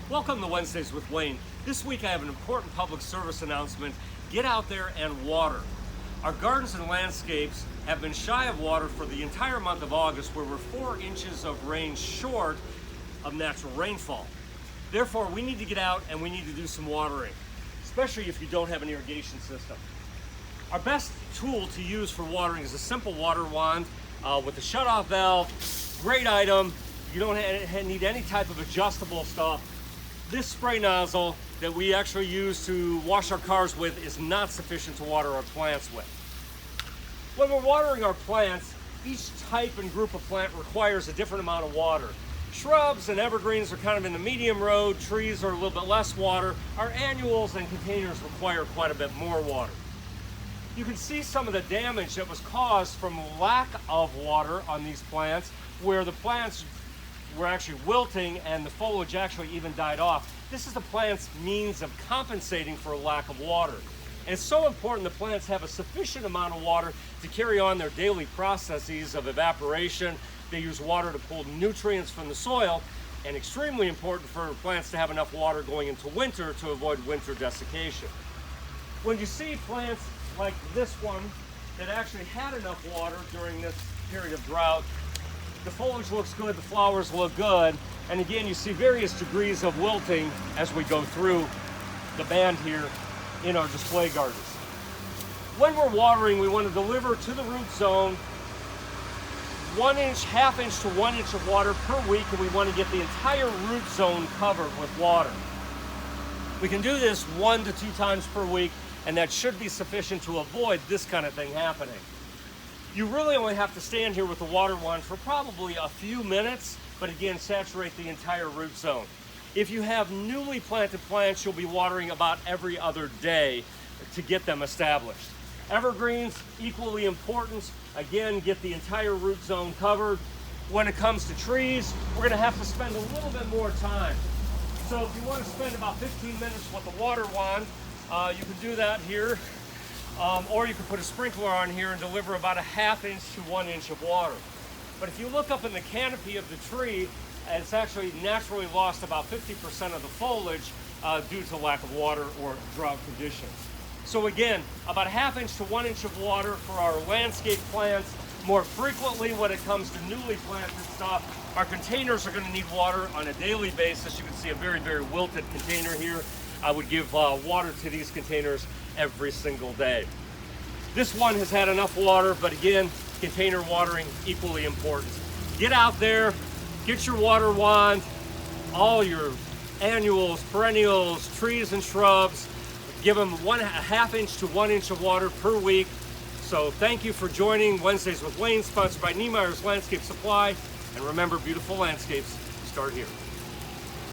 Welcome to Wednesdays with Wayne. This week I have an important public service announcement. Get out there and water. Our gardens and landscapes have been shy of water for the entire month of August, where we're 4 inches of rain short of natural rainfall. Therefore, we need to get out and we need to do some watering, especially if you don't have an irrigation system. Our best tool to use for watering is a simple water wand with a shutoff valve. Great item. You don't need any type of adjustable stuff. This spray nozzle that we actually use to wash our cars with is not sufficient to water our plants with. When we're watering our plants, each type and group of plant requires a different amount of water. Shrubs and evergreens are kind of in the medium road, trees are a little bit less water. Our annuals and containers require quite a bit more water. You can see some of the damage that was caused from lack of water on these plants, where the plants were actually wilting and the foliage actually even died off. This is the plant's means of compensating for a lack of water. And it's so important the plants have a sufficient amount of water to carry on their daily processes of evaporation. They use water to pull nutrients from the soil, and extremely important for plants to have enough water going into winter to avoid winter desiccation. When you see plants like this one that actually had enough water during this period of drought, the foliage looks good, the flowers look good, and again you see various degrees of wilting as we go through the band here in our display gardens. When we're watering, we want to deliver to the root zone 1 inch, ½ inch to 1 inch of water per week, and we want to get the entire root zone covered with water. We can do this 1 to 2 times per week, and that should be sufficient to avoid this kind of thing happening. You really only have to stand here with the water wand for probably a few minutes, but again, saturate the entire root zone. If you have newly planted plants, you'll be watering about every other day to get them established. Evergreens, equally important. Again, get the entire root zone covered. When it comes to trees, we're gonna have to spend a little bit more time. So if you want to spend about 15 minutes with the water wand, you can do that here. Or you can put a sprinkler on here and deliver about a ½ inch to 1 inch of water. But if you look up in the canopy of the tree, it's actually naturally lost about 50% of the foliage due to lack of water or drought conditions. So again, about a ½ inch to 1 inch of water for our landscape plants. More frequently when it comes to newly planted stuff, our containers are going to need water on a daily basis. You can see a very, very wilted container here. I would give water to these containers every single day. This one has had enough water, but again, container watering equally important. Get out there, get your water wand, all your annuals, perennials, trees and shrubs. Give them a ½ inch to 1 inch of water per week. So thank you for joining Wednesdays with Wayne, sponsored by Niemeyer's Landscape Supply. And remember, beautiful landscapes start here.